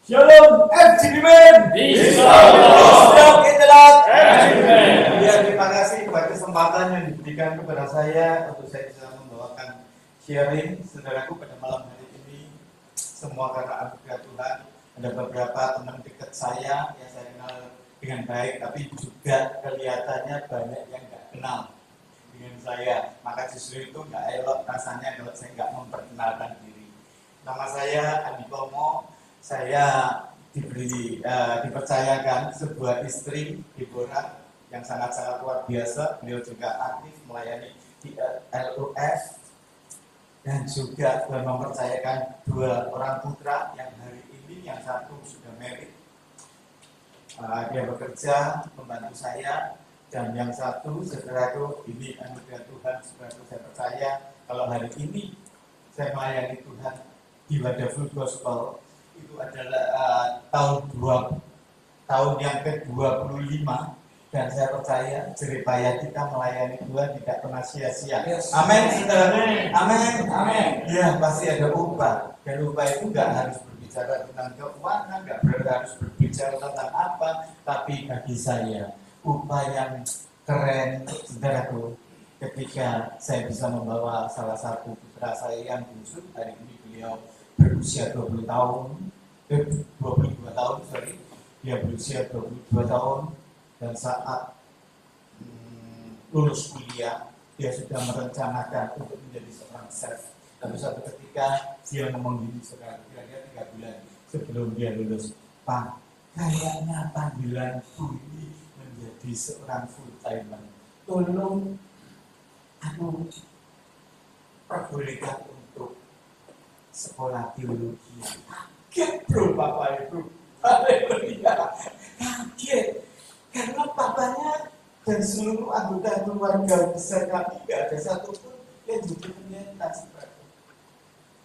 Shalom, FGDMen. Shalom, Itulah. Ya, terima kasih kepada kesempatan yang diberikan kepada saya untuk saya bisa membawakan sharing saudaraku pada malam hari ini. Semua karena anugerah Tuhan. Ada beberapa teman dekat saya yang saya kenal dengan baik, tapi juga kelihatannya banyak yang nggak kenal dengan saya. Maka justru itu nggak elok rasanya kalau saya nggak memperkenalkan diri. Nama saya Andi Pomo. Saya dipercayakan sebuah istri, Deborah, yang sangat-sangat luar biasa. Beliau juga aktif melayani di LUF dan juga mempercayakan 2 orang putra yang hari ini yang satu sudah married. Dia bekerja membantu saya, dan yang satu saudaraku ini anugerah Tuhan. Saudaraku, saya percaya kalau hari ini saya melayani Tuhan di Wadah Full Gospel itu adalah tahun yang ke-25, dan saya percaya jeripaya kita melayani Tuhan tidak pernah sia-sia. Amin, saudara. Amin. Ya, pasti ada upah, dan upah itu nggak harus berbicara tentang keuangan, nggak harus berbicara tentang apa, tapi bagi saya upah yang keren, saudaraku, ketika saya bisa membawa salah satu putra saya yang bungsu. Hari ini beliau berusia 22 tahun, dia berusia 22 tahun, dan saat lulus kuliah, dia sudah merencanakan untuk menjadi seorang chef. Tapi suatu ketika dia ngomong gini, kira-kira 3 bulan sebelum dia lulus, "Pak, kayaknya panggilanku ini menjadi seorang full timer. Tolong aku perbolehkan untuk sekolah teologi." Kaget bro, Bapak Ibu. Haleluya. Kaget. Karena papanya dan seluruh anggota keluarga besar kami tidak ada satupun yang juga menyintas.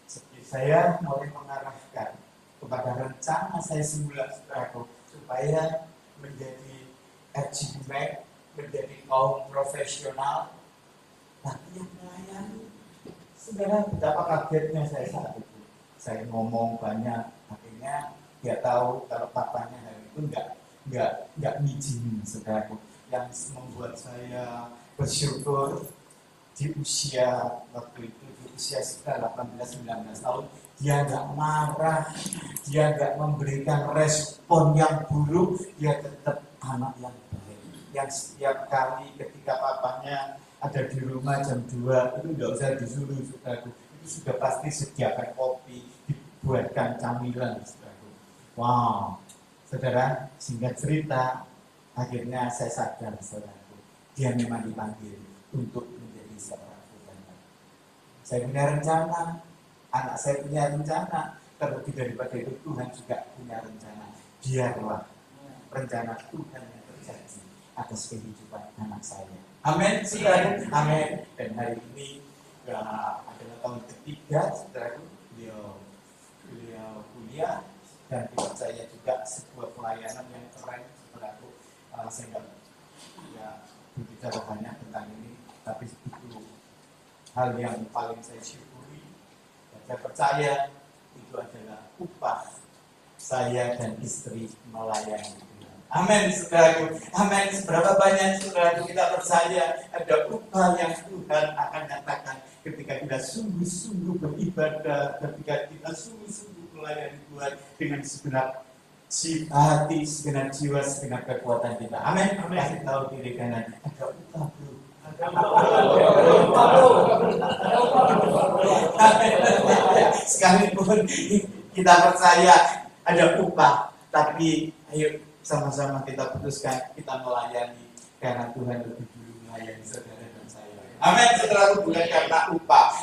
Jadi saya mulai mengarahkan kepada rencana saya semula, saudaraku, supaya menjadi FGDMen, menjadi kaum profesional, tapi yang melayani. Saudara, betapa kagetnya saya saat itu. Saya ngomong banyak, akhirnya dia tahu kalau papanya hari itu nggak ngizinin, saudaraku. Yang membuat saya bersyukur di usia waktu itu, di usia sekitar 18-19 tahun, dia nggak marah, dia nggak memberikan respon yang buruk, dia tetap anak yang baik. Yang setiap kali ketika papanya ada di rumah jam 2, itu nggak usah disuruh, saudaraku. Itu sudah pasti sediakan kopi, dibuatkan camilan, saudaraku. Wow, saudara, singkat cerita, akhirnya saya sadar, saudaraku, dia memang dipanggil untuk menjadi seorang full-timer. Saya punya rencana, anak saya punya rencana, terlebih daripada itu Tuhan juga punya rencana. Biarlah rencana Tuhan yang terjadi atas kehidupan anak saya. Amin, saudaraku. Amin. Dan hari ini adalah tahun ketiga, saudaraku, beliau kuliah, dan dipercaya juga sebuah pelayanan yang keren, saudaraku. Saya nggak berbicara banyak tentang ini, tapi itu hal yang paling saya syukuri, dan saya percaya itu adalah upah saya dan istri melayani Tuhan. Amin, saudaraku. Amin. Seberapa banyak, saudaraku, kita percaya ada upah yang Tuhan akan nyatakan ketika kita sungguh-sungguh beribadah, ketika kita sungguh-sungguh melayani Tuhan dengan segenap hati, segenap jiwa, segenap kekuatan kita. Amin. Kasih tahu diri kanan, ada upah bro. Sekalipun kita percaya ada upah, tapi ayo sama-sama kita putuskan kita melayani karena Tuhan lebih dulu melayani saudara dan saya. Amin, saudaraku, bukan karena upah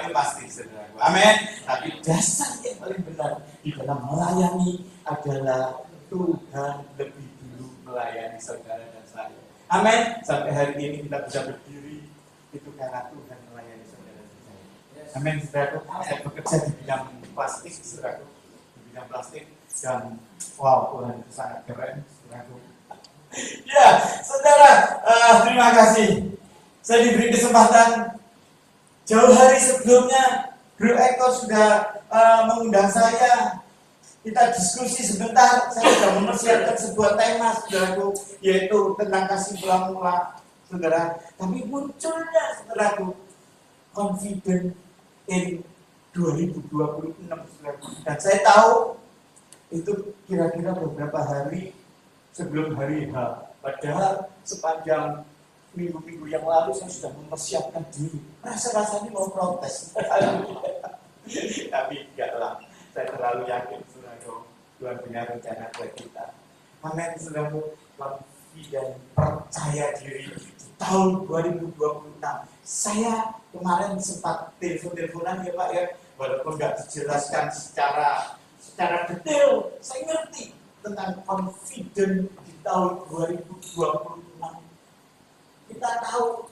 itu pasti, saudaraku. Amin. Tapi dasar yang paling benar di dalam melayani adalah Tuhan lebih dulu melayani saudara dan saya. Amin. Sampai hari ini kita bisa berdiri itu karena Tuhan melayani saudara dan saya. Amin, saudaraku. Saya bekerja di bidang plastik, saudaraku, di bidang plastik, dan wow, Tuhan itu sangat keren, saudaraku. Ya, saudara, terima kasih. Saya diberi kesempatan. Jauh hari sebelumnya, Bro Eko sudah mengundang saya Kita diskusi sebentar. Saya sudah mempersiapkan sebuah tema, saudaraku, yaitu tentang kasih mula-mula, saudara. Tapi munculnya, saudaraku, confident in 2026, saudaraku. Dan saya tahu itu kira-kira beberapa hari sebelum hari H. Padahal sepanjang minggu-minggu yang lalu saya sudah mempersiapkan diri. Rasa-rasanya mau protes. Tapi enggaklah. Saya terlalu yakin, saudara, Tuhan punya rencana buat kita. Amin, saudara. Confident, percaya diri di tahun 2026. Saya kemarin sempat telepon-teleponan ya Pak ya, walaupun nggak dijelaskan secara detail, saya ngerti tentang confident di tahun 2026. Kita tahu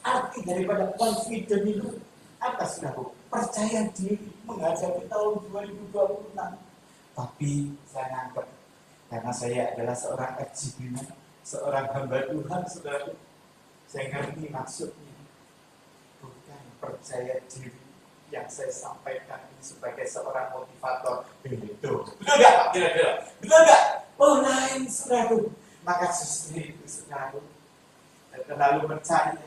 arti daripada confident itu apa, saudara? Percaya diri menghadapi tahun 2026. Tapi saya nangkep, karena saya adalah seorang FGB, seorang hamba Tuhan, saudara. Saya ngerti maksudnya. Bukan percaya diri yang saya sampaikan ini sebagai seorang motivator. Betul nggak Pak? Kira-kira betul nggak? Oh lain, saudara. Maka justru itu, saudara, saya terlalu percaya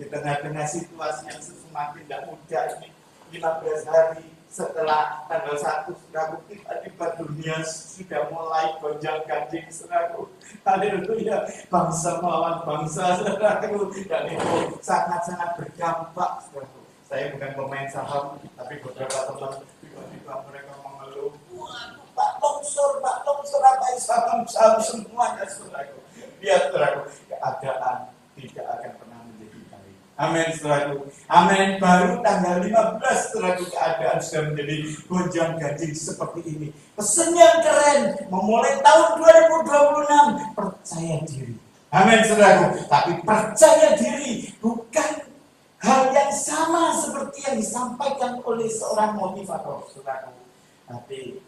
di tengah-tengah situasi yang semakin tidak mudah ini. 15 hari setelah tanggal 1, saudaraku, tiba-tiba dunia sudah mulai gonjang-ganjing, saudaraku. Haleluya, bangsa melawan bangsa, saudaraku, dan itu sangat-sangat berdampak, saudaraku. Saya bukan pemain saham, tapi beberapa teman tiba-tiba mereka mengeluh, waduh, Pak longsor apa saham semuanya, saudaraku. Lihat, saudaraku, keadaan tidak akan pernah menjadi baik. Amin, saudaraku. Amin. Baru tanggal 15, saudaraku, keadaan sudah menjadi gonjang-ganjing seperti ini. Pesan yang keren, memulai tahun 2026, percaya diri. Amin, saudaraku. Tapi percaya diri bukan hal yang sama seperti yang disampaikan oleh seorang motivator, saudaraku. Tapi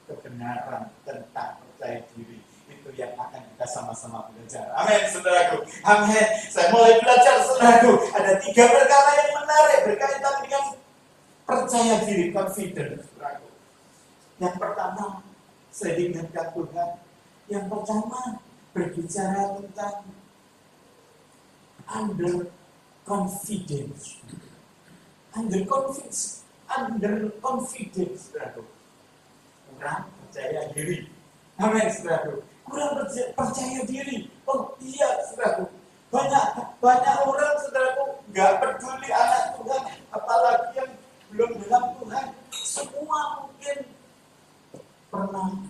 kebenaran tentang percaya diri itu yang akan kita sama-sama belajar. Amin, saudaraku. Amin. Saya mulai belajar, saudaraku. Ada 3 perkara yang menarik berkaitan dengan percaya diri, confident, saudaraku. Yang pertama, saya diingatkan Tuhan. Yang pertama, berbicara tentang under confidence, saudaraku. Kurang percaya diri. Amin, saudaraku. Kurang percaya diri. Oh iya, saudaraku. Banyak orang, saudaraku, nggak peduli anak Tuhan, apalagi yang belum dalam Tuhan. Semua mungkin pernah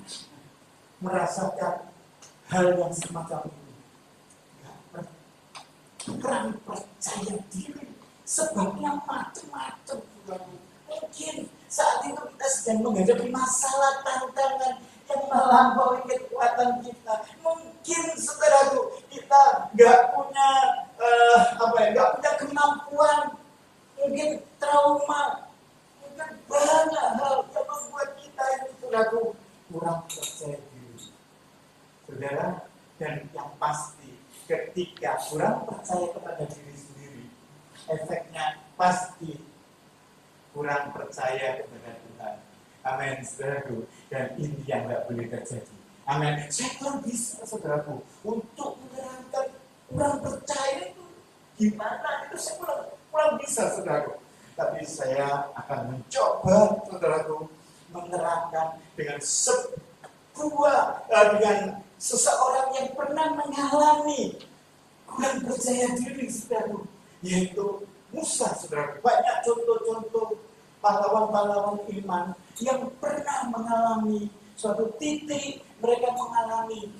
merasakan hal yang semacam ini. Kurang percaya diri. Sebabnya macam-macam, saudaraku. Mungkin saat itu kita sedang menghadapi masalah, tantangan yang melampaui kekuatan kita. Mungkin, saudaraku, kita nggak punya nggak punya kemampuan, mungkin trauma, mungkin banyak hal yang membuat kita ini, saudaraku, kurang percaya diri, saudara. Dan yang pasti, ketika kurang percaya kepada diri sendiri, efeknya pasti kurang percaya kepada Tuhan. Amin, saudaraku. Dan ini yang tidak boleh terjadi. Amin. Saya kurang bisa, saudaraku, untuk menerangkan kurang percaya itu gimana. Itu saya kurang bisa, saudaraku. Tapi saya akan mencoba, saudaraku, menerangkan dengan dengan seseorang yang pernah mengalami kurang percaya diri, saudaraku, yaitu Musa, saudaraku. Banyak contoh-contoh pahlawan-pahlawan iman yang pernah mengalami suatu titik mereka mengalami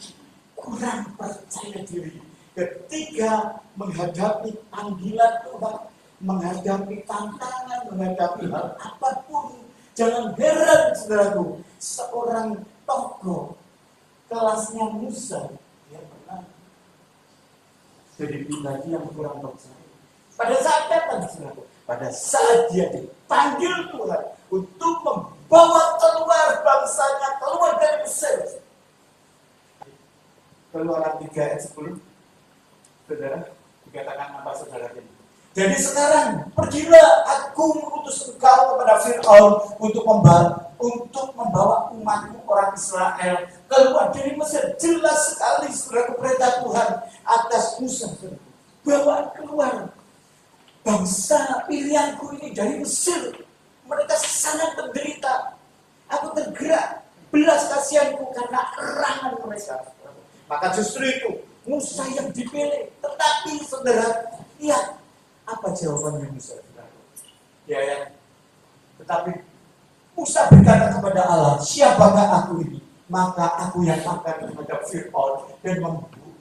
kurang percaya diri ketika menghadapi panggilan Tuhan, menghadapi tantangan, menghadapi hal apapun. Jangan heran, saudaraku, seorang tokoh kelasnya Musa yang pernah jadi pribadi yang kurang percaya. Pada saat datang, saudaraku, pada saat dia dipanggil Tuhan untuk membawa keluar bangsanya, keluar dari Mesir. Keluaran 3 ayat 10, saudara, dikatakan apa, saudara ini? Jadi sekarang, pergilah, aku mengutus engkau kepada Fir'aun untuk untuk membawa umatku orang Israel keluar dari Mesir. Jelas sekali saudara perintah Tuhan atas Musa. Bawa keluar bangsa pilihanku ini dari Mesir. Mereka sangat menderita. Aku tergerak belas kasihanku karena erangan mereka. Maka justru itu Musa yang dipilih. Tetapi saudara, lihat apa jawabannya Musa. Ya. Tetapi Musa berkata kepada Allah, siapakah aku ini? Maka aku yang akan menghadap Fir'aun dan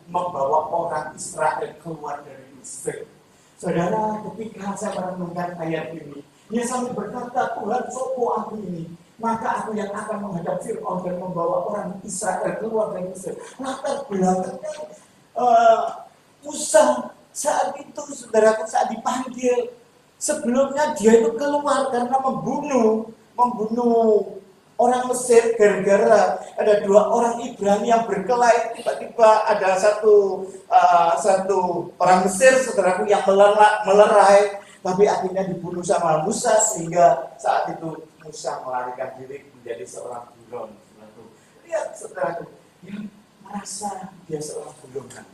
membawa orang Israel keluar dari Mesir. Saudara, ketika saya merenungkan ayat ini, dia sambil berkata, Tuhan, sopo aku ini? Maka aku yang akan menghadap Fir'aun dan membawa orang Israel keluar dari Mesir. Latar belakangnya Musa saat itu, saudara, saat dipanggil, sebelumnya dia itu keluar karena membunuh orang Mesir gara-gara ada 2 orang Ibrani yang berkelahi. Tiba-tiba ada satu orang Mesir, saudaraku, yang melerai, tapi akhirnya dibunuh sama Musa sehingga saat itu Musa melarikan diri menjadi seorang buron. Lihat saudaraku, yang merasa dia seorang buronan.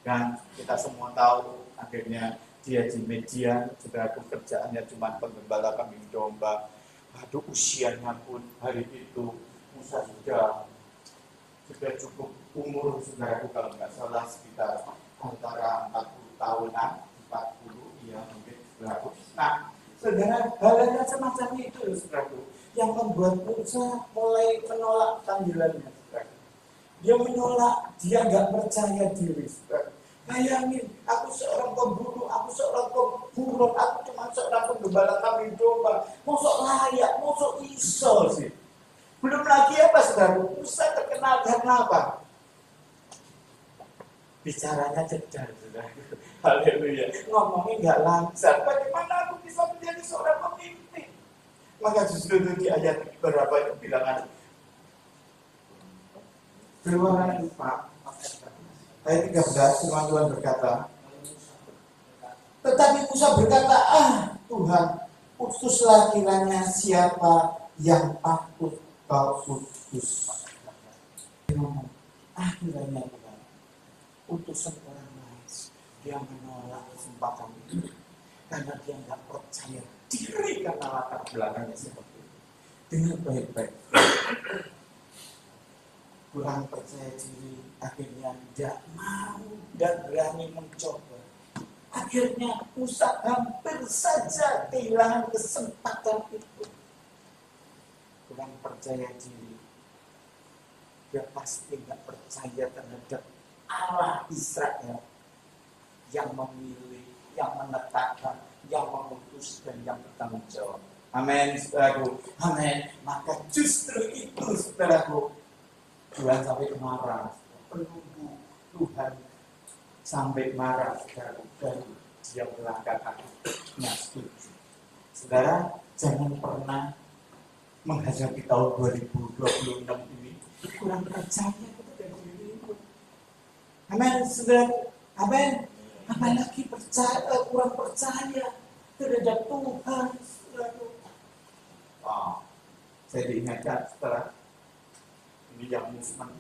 Dan kita semua tahu akhirnya dia di media, saudaraku, kerjaannya cuma penggembala kambing domba. Aduh, usianya pun hari itu Musa sudah cukup umur, saudaraku, kalau nggak salah sekitar antara 40 tahunan, 40 ya mungkin, saudaraku. Nah, saudara, hal-hal semacam itu, saudaraku, yang membuat Musa mulai menolak panggilannya, saudaraku. Dia menolak, dia nggak percaya diri, saudaraku. Bayangin, aku seorang pembunuh, aku seorang pembunuh, aku cuma seorang penggembala kambing domba. Mosok layak, mosok iso sih. Belum lagi apa, saudara? Musa terkenal karena apa? Bicaranya cerdas, saudara. Haleluya. Ngomongnya nggak lancar. Bagaimana aku bisa menjadi seorang pemimpin? Maka justru itu di ayat berapa itu bilangan? Keluaran 4. Ayat 13, firman Tuhan berkata, tetapi Musa berkata, Tuhan, utuslah kiranya siapa yang patut kau utus. Kiranya Tuhan, utusan orang lain, dia menolak kesempatan itu karena dia nggak percaya diri karena latar belakangnya seperti itu. Dengan baik-baik, kurang percaya diri, akhirnya tidak mau dan berani mencoba. Akhirnya Musa hampir saja kehilangan kesempatan itu. Kurang percaya diri, dia pasti tidak percaya terhadap Allah Israel yang memilih, yang menetapkan, yang memutus, dan yang bertanggung jawab. Amin, saudaraku. Amin. Maka justru itu, saudaraku, Tuhan sampai marah, penunggu Tuhan sampai marah, saudara, dan dia melangkahkan nggak setuju. Saudara, jangan pernah menghadapi tahun 2026 ini kurang percaya kepada dirimu. Amin, saudara. Amin. Apalagi kurang percaya terhadap Tuhan, saudara. Saya diingatkan setelah ini yang movement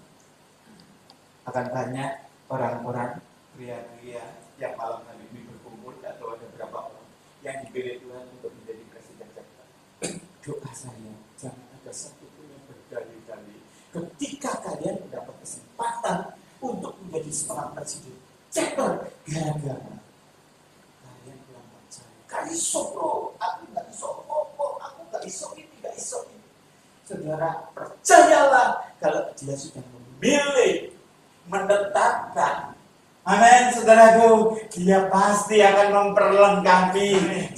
akan banyak orang-orang pria-pria yang malam hari ini berkumpul atau ada berapa orang yang dipilih Tuhan untuk menjadi presiden Jakarta. Doa saya jangan ada satu pun yang berdalih-dalih ketika kalian mendapat kesempatan untuk menjadi seorang presiden Jakarta gara-gara kalian kurang percaya. Kali solo, aku nggak iso ngomong, aku nggak iso ini, nggak iso ini. Saudara, percayalah kalau dia sudah memilih, menetapkan. Amin, saudaraku. Dia pasti akan memperlengkapi.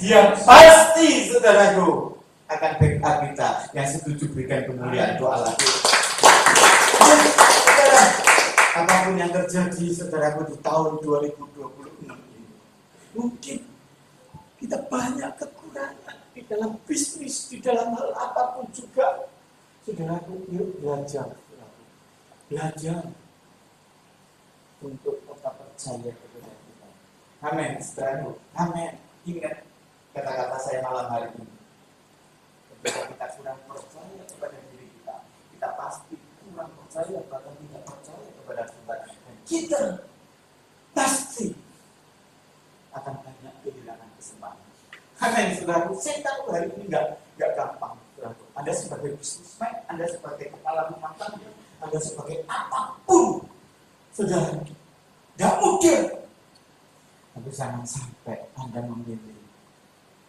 Dia pasti, saudaraku, akan backup kita. Yang setuju berikan kemuliaan doa lagi. Saudara, apapun yang terjadi, saudaraku, di tahun 2026 ini, mungkin kita banyak kekurangan di dalam bisnis, di dalam hal apapun juga. Saudaraku, yuk belajar untuk tetap percaya kepada Tuhan. Amin, saudaraku. Amin. Ingat kata-kata saya malam hari ini. Ketika kita kurang percaya percaya kepada diri kita, kita pasti kurang percaya, bahkan tidak percaya kepada Tuhan. Dan kita pasti akan banyak kehilangan kesempatan. Karena yang saudaraku, saya tahu hari ini nggak gampang. Saudaraku. Anda sebagai bisnismen, Anda sebagai kepala rumah tangga, Anda sebagai apapun, saudara, nggak mudah. Tapi jangan sampai Anda memilih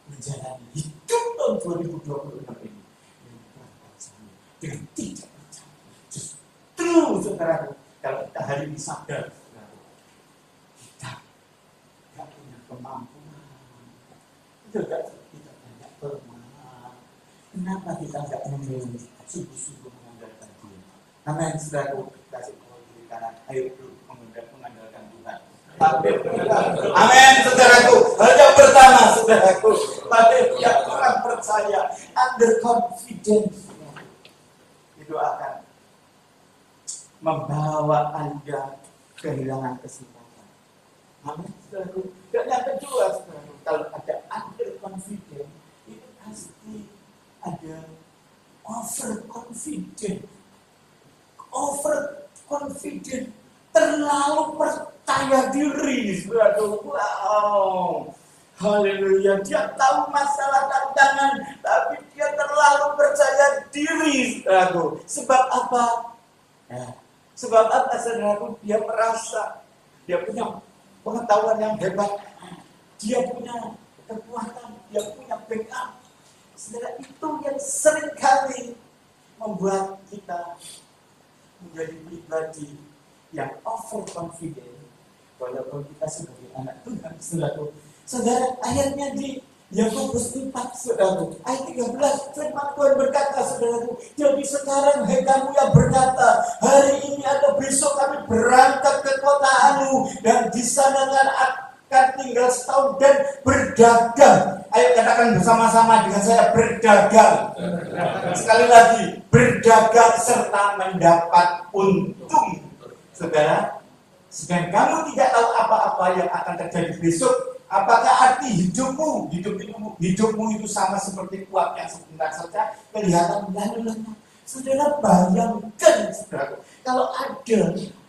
menjalani hidup tahun 2026 ini dengan percaya, dengan tidak percaya. Justru, saudaraku, kalau kita hari ini sadar, saudaraku, kita nggak punya kemampuan, kita banyak kelemahan. Kenapa kita nggak memilih sungguh-sungguh mengandalkan Dia? Amin, saudaraku, kasih tahu diri kanan, ayo dulu mengandalkan Tuhan. Amin, saudaraku. Hal yang pertama, saudaraku, pada yang orang percaya, under confidence, itu akan membawa Anda kehilangan kesempatan. Amin, saudaraku. Dan yang kedua, saudaraku, kalau ada under confidence, itu pasti ada overconfident. Overconfident, terlalu percaya diri, saudaraku. Wow, haleluya. Dia tahu masalah tantangan, tapi dia terlalu percaya diri, saudaraku. Sebab apa? Sebab apa, saudaraku? Dia merasa dia punya pengetahuan yang hebat, dia punya kekuatan, dia punya backup. Saudara, itu yang seringkali membuat kita menjadi pribadi yang overconfident, walaupun kita sebagai anak Tuhan, saudaraku. Saudara, akhirnya di Yakobus 4, saudaraku, ayat 13, firman Tuhan berkata, saudaraku, jadi sekarang hai kamu yang berkata, hari ini atau besok kami berangkat ke kota Anu, dan di sana akan tinggal setahun dan berdagang. Ayo katakan bersama-sama dengan saya, berdagang. Sekali lagi, berdagang serta mendapat untung. Saudara, sedang kamu tidak tahu apa-apa yang akan terjadi besok. Apakah arti hidupmu itu sama seperti uap yang sebentar saja kelihatan lalu lenyap? Saudara, bayangkan, saudara, kalau ada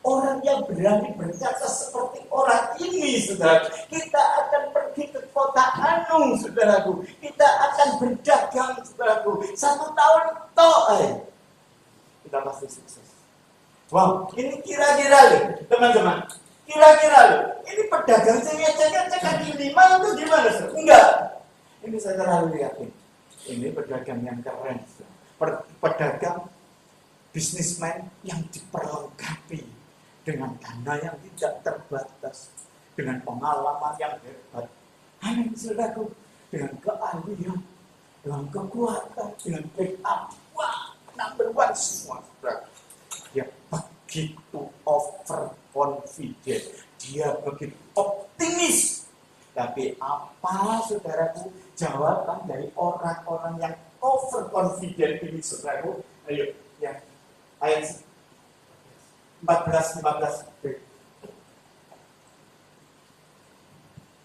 orang yang berani berkata seperti orang ini, saudara, kita akan pergi ke kota Anu, saudaraku, kita akan berdagang, saudaraku, 1 tahun kita pasti sukses. Wow, ini kira-kira loh, teman-teman. Kira-kira loh, ini pedagang cengek-cengek kaki 5 itu gimana, saudara? Enggak. Ini saya terlalu yakin. Ini pedagang yang keren, saudara. Pedagang bisnismen yang diperlengkapi dengan dana yang tidak terbatas, dengan pengalaman yang hebat. Amin, saudaraku, dengan keahlian, dengan kekuatan, dengan backup. Wah, number one semua, saudara. Dia begitu overconfident, dia begitu optimis. Tapi apa, saudaraku, jawaban dari orang-orang yang overconfident ini, saudaraku? Ayo, ya, ayat 14.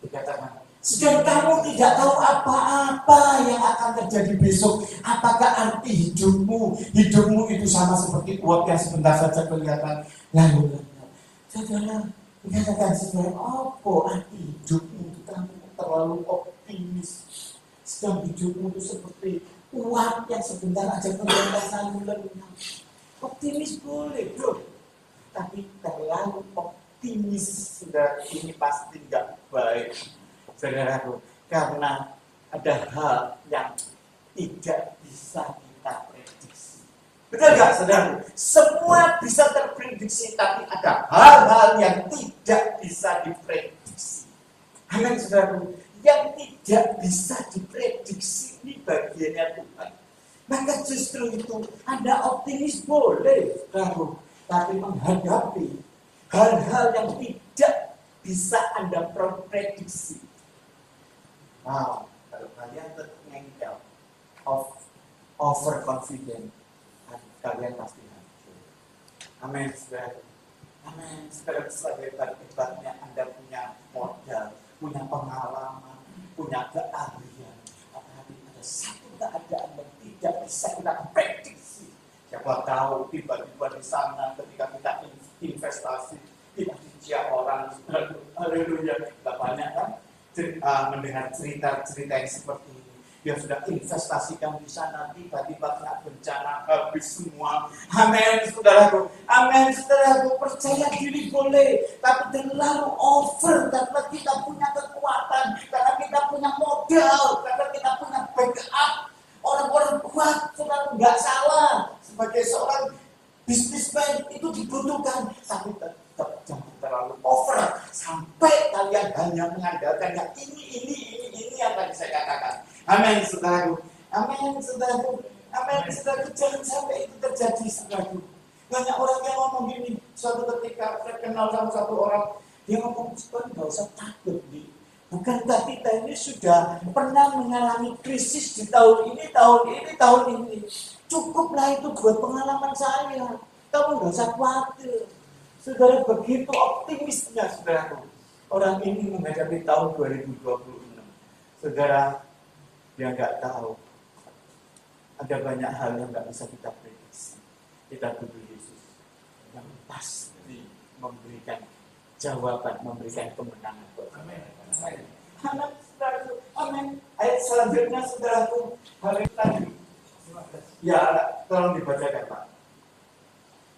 Dikatakan, sedang kamu tidak tahu apa-apa yang akan terjadi besok. Apakah arti hidupmu itu sama seperti uap yang sebentar saja kelihatan lalu lenyap. Saudara, dikatakan, saudara, apa arti hidupmu? Kamu terlalu optimis. Sedang hidupmu itu seperti uap yang sebentar aja kelihatan lalu lenyap. Optimis boleh, bro, tapi terlalu optimis, saudara, ini pasti nggak baik, saudaraku, karena ada hal yang tidak bisa kita prediksi. Betul nggak, saudaraku? Semua bisa terprediksi, tapi ada hal-hal yang tidak bisa diprediksi. Amin, saudaraku. Yang tidak bisa diprediksi ini bagiannya Tuhan. Maka justru itu Anda optimis boleh, tapi menghadapi hal-hal yang tidak bisa Anda prediksi. Wow, kalau kalian terengkel overconfident, kalian pasti hancur. Amin, saudara. Amin, saudara. Sebagai Anda punya modal, punya pengalaman, punya keahlian, tapi ada satu keadaan yang tidak bisa kita prediksi. Siapa tahu tiba-tiba di sana ketika kita investasi, kita dicap orang, haleluya. Kita banyak kan mendengar cerita-cerita yang seperti ini. Dia sudah investasikan di sana, tiba-tiba kena bencana, habis semua. Amin, saudaraku. Amin, saudaraku. Percaya diri boleh, tapi terlalu over karena kita punya kekuatan, karena kita punya modal, karena kita punya backup. Orang-orang kuat, saudara, nggak salah. Sebagai seorang bisnismen itu dibutuhkan, tapi tetap jangan terlalu over sampai kalian hanya mengandalkan yang ini yang tadi saya katakan. Amin, saudaraku. Amin, saudaraku. Amin, saudaraku. Jangan sampai itu terjadi, saudaraku. Banyak orang yang ngomong gini. Suatu ketika saya kenal sama satu orang, dia ngomong, nggak usah takut, nih. Bukankah kita ini sudah pernah mengalami krisis di tahun ini. Cukuplah itu buat pengalaman saya. Kamu nggak usah khawatir. Saudara, begitu optimisnya, saudaraku. Orang ini menghadapi tahun 2026. Saudara, dia nggak tahu. Ada banyak hal yang nggak bisa kita prediksi. Kita butuh Yesus yang pasti memberikan jawaban, memberikan kemenangan. Amin. Amin, saudaraku. Amin. Ayat selanjutnya, saudaraku. Hal ini tadi. Ya, tolong dibacakan, Pak.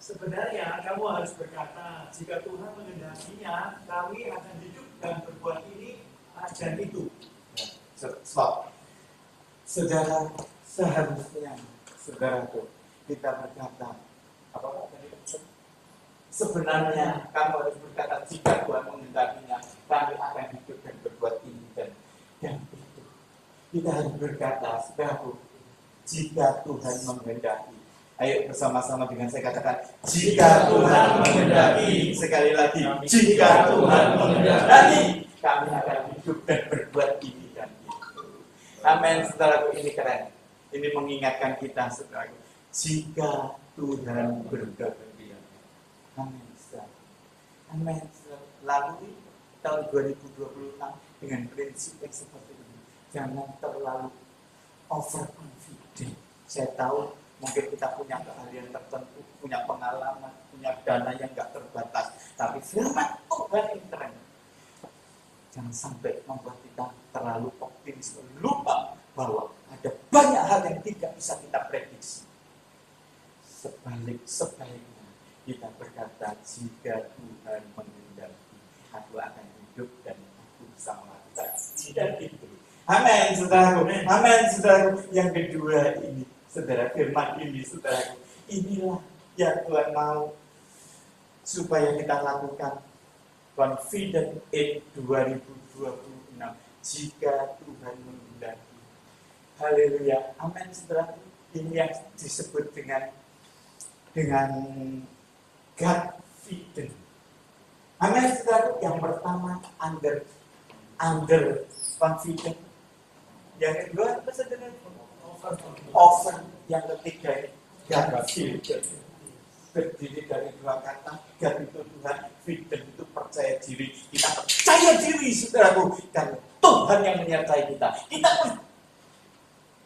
Sebenarnya kamu harus berkata, jika Tuhan mengendakinya, kami akan hidup dan berbuat ini dan itu. Stop. Saudara, seharusnya saudaraku kita berkata apa tadi? Sebenarnya kamu harus berkata, jika Tuhan mengendakinya, kami akan hidup dan berbuat ini dan itu. Kita harus berkata, saudaraku, jika Tuhan menghendaki. Ayo bersama-sama dengan saya katakan, jika Tuhan menghendaki. Sekali lagi, jika Tuhan menghendaki, kami akan hidup dan berbuat ini dan itu. Amin, saudaraku, ini keren. Ini mengingatkan kita, saudaraku, jika Tuhan berkehendak. Amin, saudaraku. Amin, saudaraku. Lalu tahun 2026 dengan prinsip yang seperti ini, jangan terlalu overconfident. Saya tahu mungkin kita punya keahlian tertentu, punya pengalaman, punya dana yang nggak terbatas, tapi firman Tuhan yang keren. Jangan sampai membuat kita terlalu optimis, lupa bahwa ada banyak hal yang tidak bisa kita prediksi. Sebaliknya kita berkata, jika Tuhan menghendaki, aku akan hidup dan aku bisa melakukan dan itu. Amin, saudaraku. Amin, saudaraku. Yang kedua ini, saudara, firman ini, saudaraku, inilah yang Tuhan mau supaya kita lakukan. Confident in 2026 jika Tuhan menghendaki. Haleluya. Amin, saudaraku. Ini yang disebut dengan confident. Amin, saudaraku. Yang pertama under confident. Yang kedua apa, saudara? Over. Yang ketiga confident. Terdiri dari dua kata. God itu Tuhan, confident itu percaya diri. Kita percaya diri, saudaraku, dan Tuhan yang menyertai kita. Kita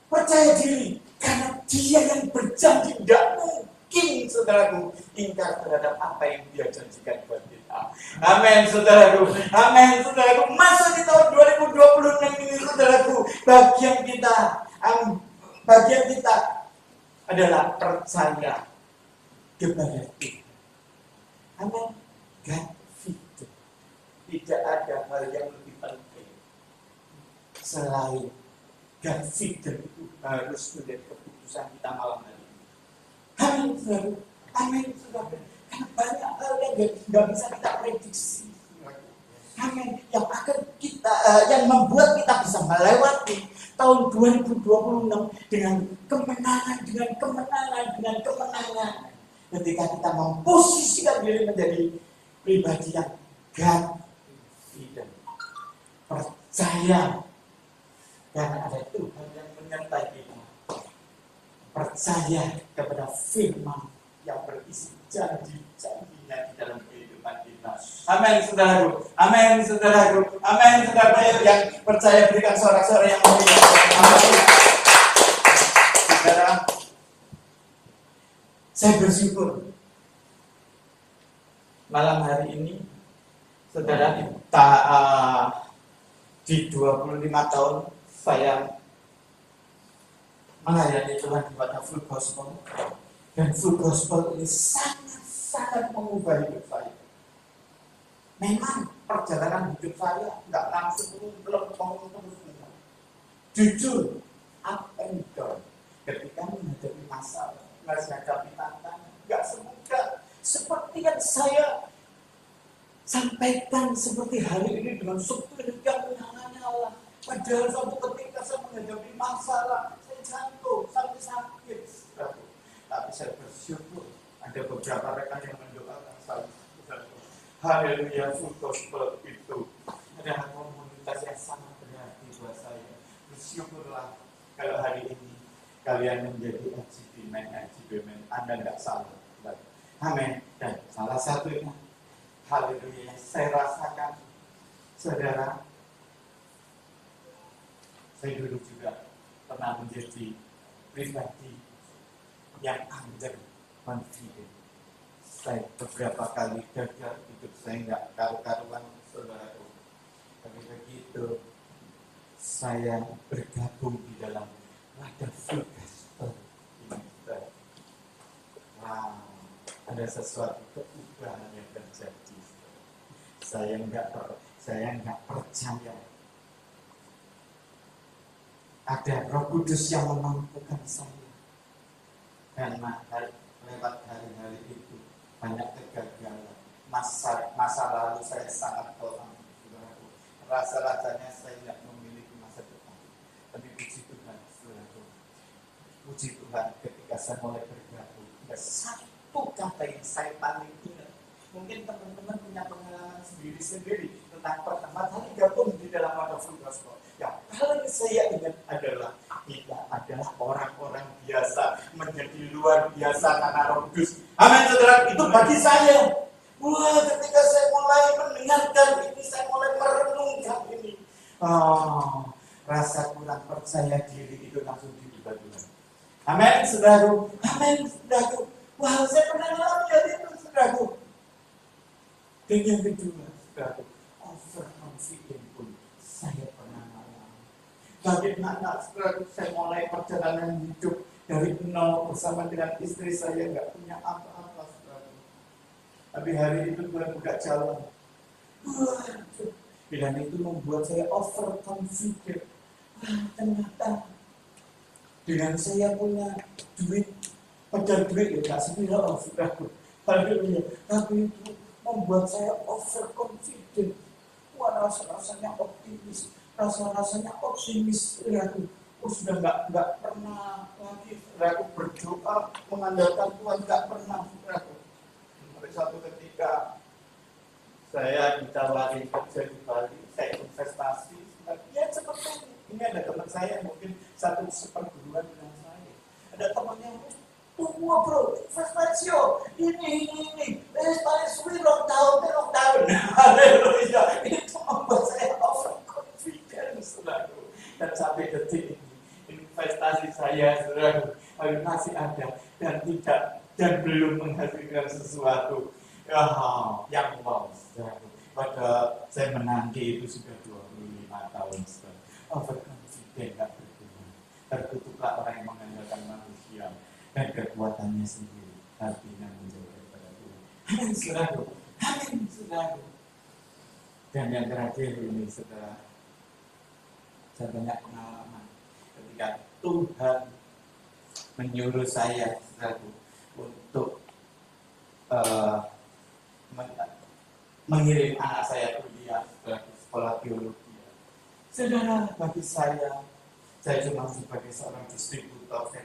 percaya diri karena Dia yang berjanji. Tidak mungkin, saudaraku, ingkar terhadap apa yang Dia janjikan buat kita. Amin, saudaraku. Amin, saudaraku. Masa di tahun 2026 ini, saudaraku, bagian kita adalah percaya kepada Tuhan. Amin. Confident. Tidak ada hal yang lebih penting selain confident itu harus menjadi keputusan kita malam hari ini. Amin, saudara. Amin, saudara. Karena banyak hal yang nggak bisa kita prediksi. Amin. Yang akan kita, yang membuat kita bisa melewati tahun 2026 dengan kemenangan. Ketika kita memposisikan diri menjadi pribadi yang confident, percaya karena ada Tuhan yang menyertai kita, percaya kepada firman yang berisi janji-janjinya di dalam kehidupan kita. Amin, saudaraku. Amin, saudaraku. Amin, saudara yang percaya, berikan suara-suara yang mulia. Amin. Saudara, Saya bersyukur malam hari ini, saudara, di 25 tahun saya melayani Tuhan di wadah Full Gospel, dan Full Gospel ini sangat mengubah hidup saya. Memang perjalanan hidup saya nggak langsung melempeng terus. Jujur, up and down. Ketika menghadapi masalah, menghadapi tantangan, nggak semudah seperti yang saya sampaikan seperti hari ini dengan spirit yang menyala-nyala. Padahal suatu ketika saya menghadapi masalah, saya jatuh sampai sakit. Tapi saya bersyukur ada beberapa rekan yang mendoakan saya. Haleluya, Full Gospel itu adalah komunitas yang sangat berarti buat saya. Bersyukurlah kalau hari ini kalian menjadi AGB-men, Anda tidak salah. Amin. Dan salah satunya, haleluya, saya rasakan, saudara, saya dulu juga pernah menjadi pribadi yang under confident. Saya beberapa kali gagal, hidup saya nggak karu-karuan, saudaraku. Tapi begitu saya bergabung di dalam wadah Full Gospel ini, wow, ada sesuatu perubahan yang terjadi. Saya nggak percaya ada Roh Kudus yang memampukan saya, karena lewat hari-hari itu banyak kegagalan. Masa lalu saya sangat kelam. Rasa-rasanya saya tidak memiliki masa depan. Tapi puji Tuhan, saudaraku. Puji Tuhan, ketika saya mulai bergabung, ada satu kata yang saya paling ingat. Mungkin teman-teman punya pengalaman sendiri-sendiri tentang pertama kali gabung di dalam wadah Full Gospel. Yang paling saya ingat adalah kita adalah orang-orang biasa menjadi luar biasa karena Roh Kudus. Amin, saudara. Itu bagi saya. Wah, ketika saya mulai mendengarkan ini, saya mulai merenungkan ini. Rasa kurang percaya diri itu langsung diubah Tuhan. Amin, saudaraku. Amin, saudaraku. Wah, saya pernah ngalamin itu, saudaraku. Dan yang kedua, saudaraku, overconfident pun saya pernah ngalamin. Bagaimana, saudaraku, saya mulai perjalanan hidup dari nol bersama dengan istri saya, nggak punya apa-apa, saudaraku. Tapi hari itu Tuhan buka jalan. Dan itu membuat saya overconfident. Ternyata dengan saya punya duit, padahal duit ya gak sepira, saudaraku. Haleluya. Tapi itu membuat saya overconfident. Wah, rasanya optimis, saudaraku. Sudah nggak pernah lagi, saudaraku, berdoa mengandalkan Tuhan, nggak pernah, saudaraku. Sampai satu ketika saya ditawari kerja di Bali, saya investasi, ya seperti ini ada teman saya mungkin satu seperguruan dengan saya. Ada teman yang tua bro, investasi ini, paling sulit lockdown. Haleluya, itu membuat saya overconfident, saudaraku. Dan sampai detik ini, investasi saya, saudaraku, masih ada dan belum menghasilkan sesuatu yang wow, saudaraku. Pada saya menanti itu sudah 25 tahun, saudara. Overconfident, tak berguna. Tertutuklah orang yang mengandalkan manusia dan kekuatannya sendiri, artinya menjauh daripada Tuhan. Amin, saudaraku. Amin, saudaraku. Dan yang terakhir ini, saudara, saya banyak pengalaman ketika Tuhan menyuruh saya, saudaraku, untuk mengirim anak saya kuliah ke sekolah biologi. Saudara, bagi saya cuma sebagai seorang distributor, saya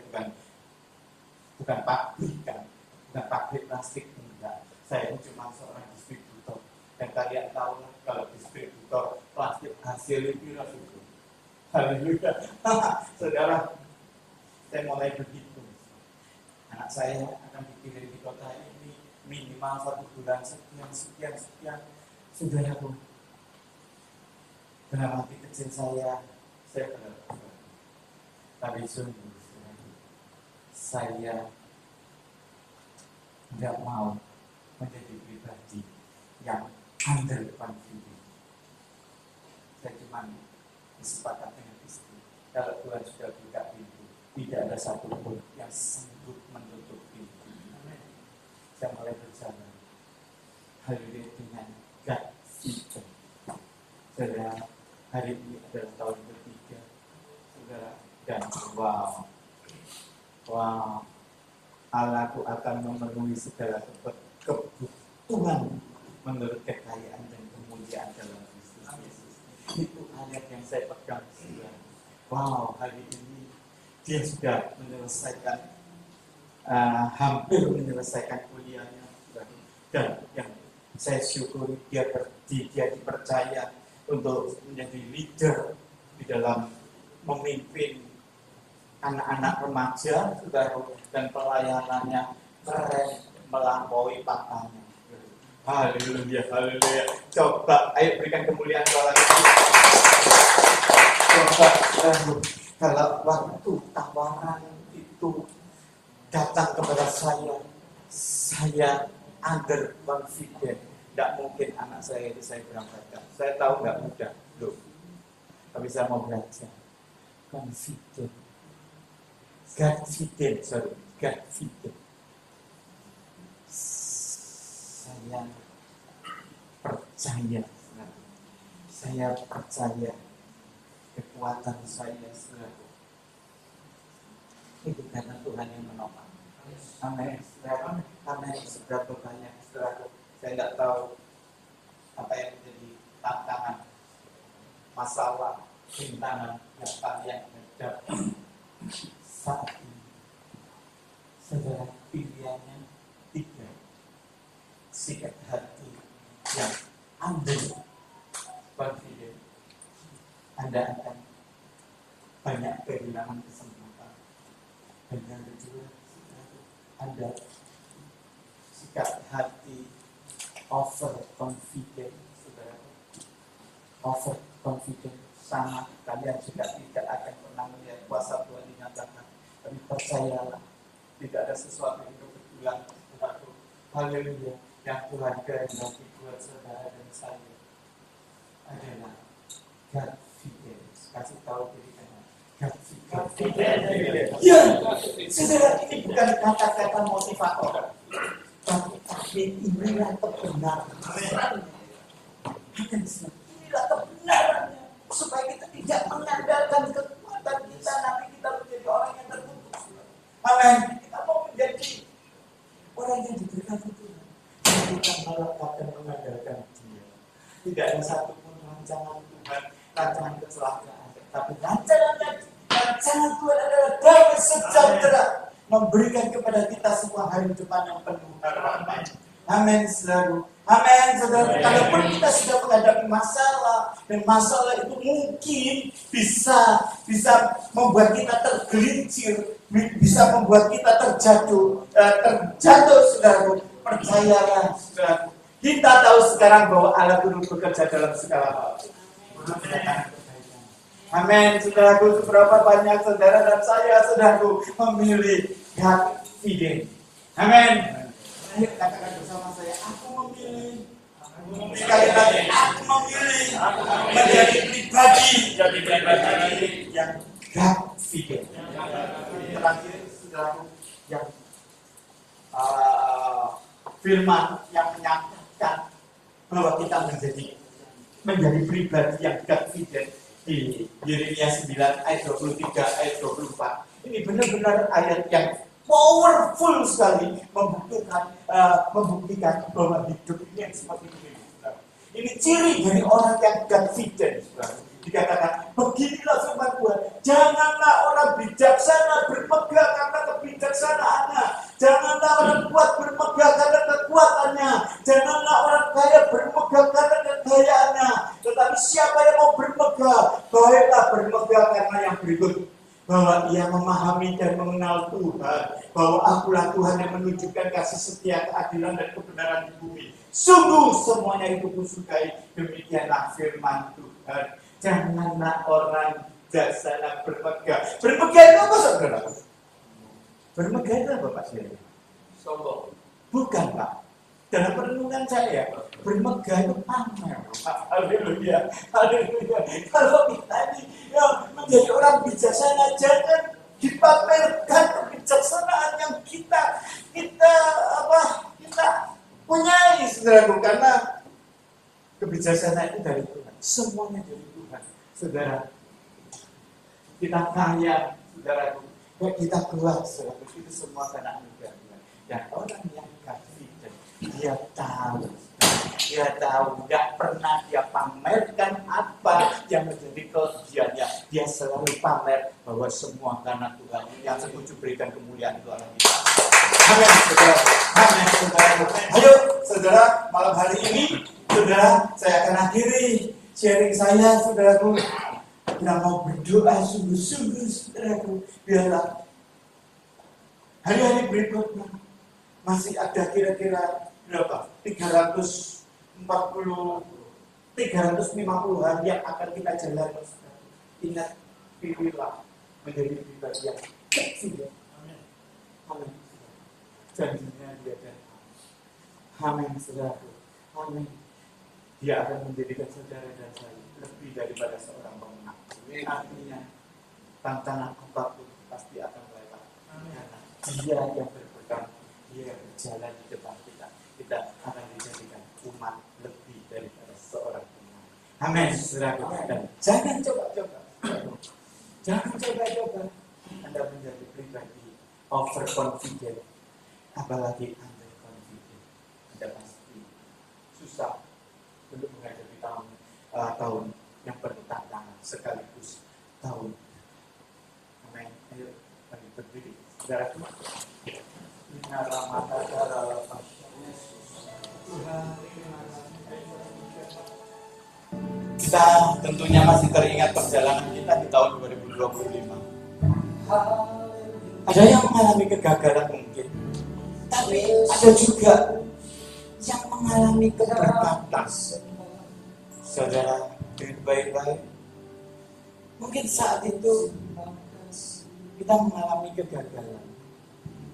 bukan pabrik plastik, enggak. Saya cuma seorang distributor. Dan kalian tahu kalau distributor plastik hasil itu langsung. Haleluya. Saudara, saya mulai begitu. Anak saya akan dikirim di kota ini minimal 1 bulan sekian. Saudaraku, dalam hati kecil saya berdoa. Tapi sungguh, saya tidak mau menjadi pribadi yang under confident. Saya cuma sepakat dengan istri, kalau Tuhan sudah buka pintu, tidak ada satupun yang sanggup menutup pintu. Saya mulai berjalan haleluya dengan God vision. Saudara, hari ini adalah tahun ketiga, saudara, dan wow, Allahku akan memenuhi segala kebutuhan menurut kekayaan dan kemuliaan dalam Kristus Yesus. Itu ayat yang saya pegang. Wow, hari ini dia sudah menyelesaikan, hampir menyelesaikan kuliahnya, dan yang saya syukuri dia dipercaya untuk menjadi leader di dalam memimpin anak-anak remaja, saudara, dan pelayanannya keren melampaui papanya. Haleluya, haleluya. Coba, ayo berikan kemuliaan kepada Allah. Coba, kalau waktu tawaran itu datang kepada saya under confident. Tidak mungkin anak saya itu saya berangkatkan. Saya tahu nggak mudah, loh. Tapi saya mau belajar. Confident. God confident. Saya percaya kekuatan saya selalu. Itu karena Tuhan yang menopang. Amin. Amin. Seberapa banyak selalu. Saya tidak tahu apa yang menjadi tantangan, masalah, rintangan yang kalian hadapi saat ini. Saudara, pilihannya 3. Sikap hati yang under confident. Anda akan banyak kehilangan kesempatan. Dan yang kedua, Anda sikap hati over confident, saudara. Over confident sama kalian juga tidak akan pernah melihat kuasa Tuhan dinyatakan. Tapi percayalah, tidak ada sesuatu yang kebetulan, saudara. Haleluya. Yang Tuhan kehendaki buat saudara dan saya adalah confidence. Kasih tahu diri kalian. Confidence. Ya, saudara, ini bukan kata-kata motivator. Tapi inilah kebenaran. Inilah kebenarannya. Supaya kita tidak mengandalkan kekuatan kita, nanti kita menjadi orang yang tertutup. Amin. Kita mau menjadi orang yang diberkati Tuhan. Kita malah akan mengandalkan Dia. Tidak ada satupun rancangan Tuhan, rancangan kecelakaan. Tapi rancangan Tuhan adalah damai sejahtera, memberikan kepada kita semua hari depan yang penuh harapan. Amin, selalu. Amin, saudara. Kalaupun kita sudah menghadapi masalah, dan masalah itu mungkin bisa membuat kita tergelincir, bisa membuat kita terjatuh, saudara. Percayalah, saudara. Kita tahu sekarang bahwa Allah turut bekerja dalam segala hal. Amin, saudaraku. Seberapa banyak saudara dan saya, saudaraku, memilih confident. Amin. Ayo katakan bersama saya, aku memilih. Sekali lagi, aku memilih menjadi pribadi yang confident. Terakhir, saudaraku, yang firman yang menyatakan bahwa kita menjadi pribadi yang confident di Yeremia 9 ayat 23 ayat 24. Ini benar-benar ayat yang powerful sekali membuktikan bahwa hidup ini yang seperti ini. Ini ciri dari orang yang confident. Dikatakan, beginilah firman Tuhan, janganlah orang bijaksana bermegah karena kebijaksanaannya, janganlah orang kuat bermegah karena kekuatannya, janganlah orang kaya bermegah karena kekayaannya, tetapi siapa yang mau bermegah, baiklah bermegah karena yang berikut, bahwa ia memahami dan mengenal Tuhan, bahwa akulah Tuhan yang menunjukkan kasih setia, keadilan dan kebenaran di bumi. Sungguh semuanya itu kusukai, demikianlah firman Tuhan. Janganlah orang bijaksana bermegah. Bermegah itu apa, saudara? Bermegah itu apa, Pak Syed? Sombong. Bukan, Pak. Dalam perenungan saya, bermegah itu pamer. Haleluya, haleluya. Kalau kita ini menjadi orang bijaksana, jangan dipamerkan kebijaksanaan yang kita punyai, saudaraku, karena kebijaksanaan itu dari Tuhan. Semuanya dari Tuhan, saudara. Kita kaya, saudaraku. Kita kuat, saudaraku. Itu semua karena anugerah Tuhan. Dan orang yang confident, dia tahu, nggak pernah dia pamerkan apa yang menjadi kelebihannya. Dia selalu pamer bahwa semua karena Tuhan. Yang setuju berikan kemuliaan itu Allah kita. Amin, saudara. Amin, saudara. Ayo, saudara, malam hari ini, saudara, saya akan akhiri sharing saya, saudaraku. Kita mau berdoa sungguh-sungguh, saudaraku. Biarlah hari-hari berikutnya masih ada kira-kira berapa? 350 hari yang akan kita jalani. Ingat, pilihlah menjadi pribadi yang kecil. Amin. Amin. Janjinya dia dan amin, saudaraku. Amin. Dia akan menjadikan saudara dan saya lebih daripada seorang pemenang. Artinya tantangan apapun pasti akan lewat. Karena dia yang berpegang, dia yang berjalan di depan kita. Kita akan dijadikan umat lebih daripada seorang pemenang. Amin, saudaraku. Dan jangan coba-coba. Jangan coba-coba Anda menjadi pribadi overconfident. Apalagi underconfident. Anda pasti susah untuk menghadapi tahun yang bertantangan sekaligus tahun. Amin. Ayo, mari berdiri. Saudaraku. Kita tentunya masih teringat perjalanan kita di tahun 2025. Ada yang mengalami kegagalan mungkin, tapi ada juga yang mengalami keberkatan. Saudara, dengan baik-baik. Mungkin saat itu kita mengalami kegagalan.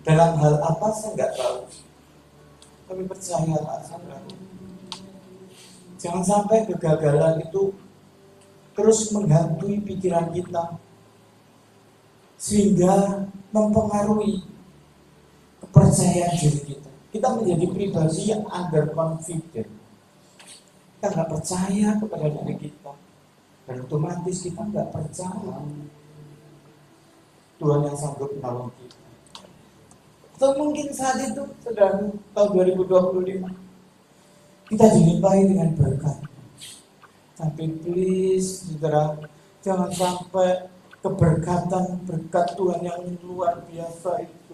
Dalam hal apa saya nggak tahu. Tapi percayalah, saudara. Jangan sampai kegagalan itu terus menghantui pikiran kita sehingga mempengaruhi kepercayaan diri kita. Kita menjadi pribadi yang underconfident. Kita nggak percaya kepada diri kita, dan otomatis kita nggak percaya Tuhan yang sanggup menolong kita. Atau mungkin saat itu sedang tahun 2025 kita dilimpahi dengan berkat. Tapi please, saudara, jangan sampai keberkatan berkat Tuhan yang luar biasa itu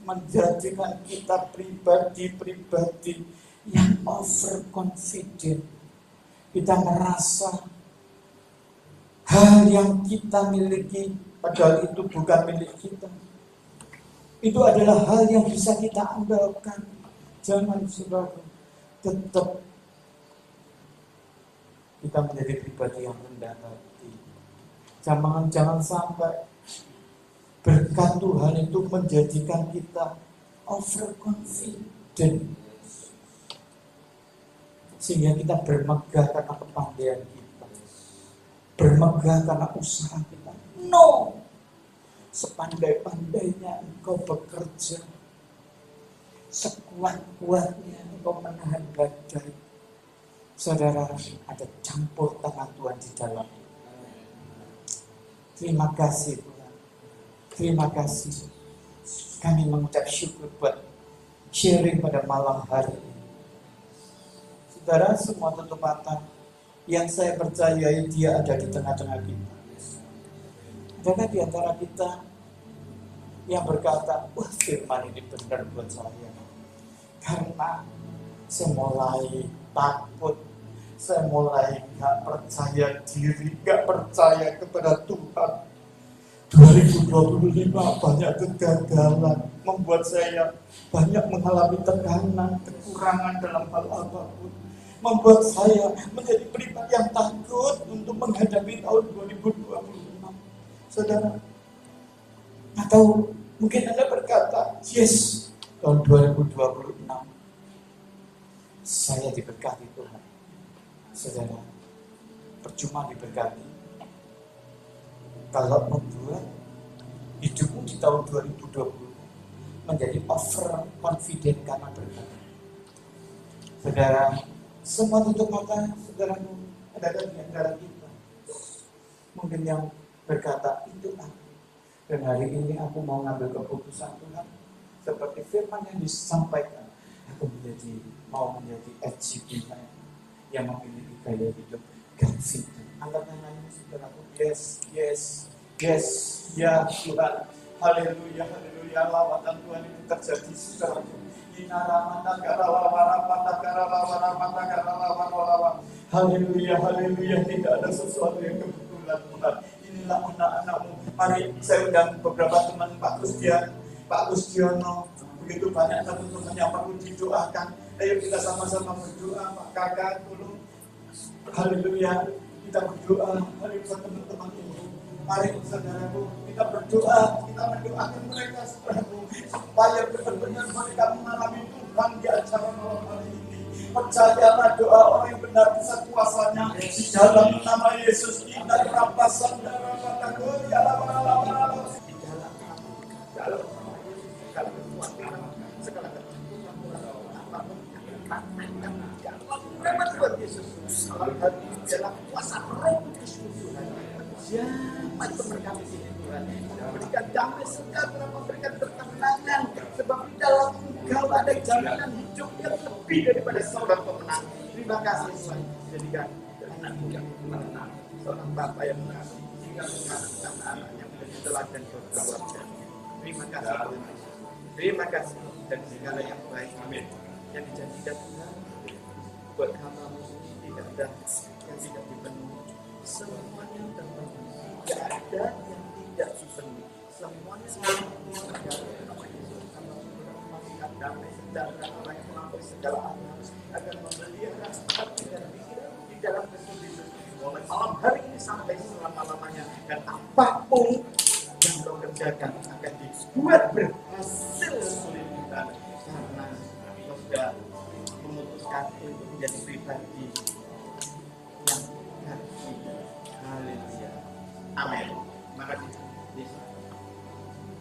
menjadikan kita pribadi-pribadi yang overconfident. Kita merasa hal yang kita miliki padahal itu bukan milik kita. Itu adalah hal yang bisa kita andalkan. Jangan, saudara, tetap kita menjadi pribadi yang rendah hati. Jangan sampai berkat Tuhan itu menjadikan kita overconfident, sehingga kita bermegah karena kepandaian kita, bermegah karena usaha kita. No, sepandai-pandainya engkau bekerja, sekuat-kuatnya engkau menahan badai, saudara, ada campur tangan Tuhan di dalam. Terima kasih Tuhan. Terima kasih. Kami mengucap syukur buat sharing pada malam hari ini. Saudara, semua tutup mata. Yang saya percayai dia ada di tengah-tengah kita. Adakah di antara kita yang berkata, wah firman ini benar buat saya. Karena saya mulai takut, saya mulai gak percaya diri, gak percaya kepada Tuhan. 2025 banyak kegagalan, membuat saya banyak mengalami tekanan, kekurangan dalam hal apapun. Membuat saya menjadi pribadi yang takut untuk menghadapi tahun 2026. Saudara, atau mungkin Anda berkata, yes, tahun 2026 saya diberkati Tuhan. Saudara, percuma diberkati kalau membuat hidupmu di tahun 2020 menjadi over confident karena berkat. Saudara, semua tutup mata, saudaramu ada di antara kita. Mungkin yang berkata, itu aku. Dan hari ini aku mau ngambil keputusan Tuhan. Seperti firman yang disampaikan, aku mau menjadi SGP yang memiliki gaya hidup confident. Angkat tanganmu, saudaraku. Yes, yes, yes, ya Tuhan. Haleluya, haleluya. Lawatan Tuhan itu terjadi, saudaraku. Haleluya, haleluya. Tidak ada sesuatu yang kebetulan, Tuhan. Inilah anak-anakmu. Mari saya undang beberapa teman Pak Kustiono. Begitu banyak teman-teman yang perlu didoakan. Ayo kita sama-sama berdoa. Pak Kakak, tolong. Haleluya. Kita berdoa. Haleluya, teman-teman ini. Mari saudaraku, kita berdoa. Kita mendoakan mereka, saudaraku, supaya benar-benar mereka mengalami Tuhan di acara malam hari ini. Percayalah doa orang yang benar besar kuasanya di dalam nama Yesus. Kita rampasan darah kategori ala-ala di dalam nama Yesus. Segala kekuatan, segala ketentuan, apapun yang dalam Tuhan Yesus. Malam hari ini dalam kuasa Roh Kudus Tuhan. Jangan mereka di sini Tuhan. Memberikan damai sejahtera, memberikan ketenangan. Sebab di dalam Engkau ada jaminan hidup yang lebih daripada seorang pemenang. Terima kasih Tuhan. Jadikan anak muda menang. Seorang Bapa yang mengasihi sehingga mengasihi anak-anaknya menjadi teladan keluarga. Terima kasih Tuhan. Terima kasih dan segala yang baik. Amin. Yang dijanjikan Tuhan buat hamba-Mu tidak ada yang tidak dipenuhi. Semuanya terpenuhi. Tidak ada yang tidak dipenuhi. Semuanya terpenuhi. Nama Yesus akan memberikan damai sejahtera orang yang melampaui segala akal akan memelihara hati dan pikiran di dalam kesulitan mulai malam hari ini sampai selama-lamanya, dan apapun yang kau kerjakan akan dibuat berhasil sulit kita karena kau sudah memutuskan untuk menjadi pribadi yang hati. Haleluya. Amin. Terima kasih.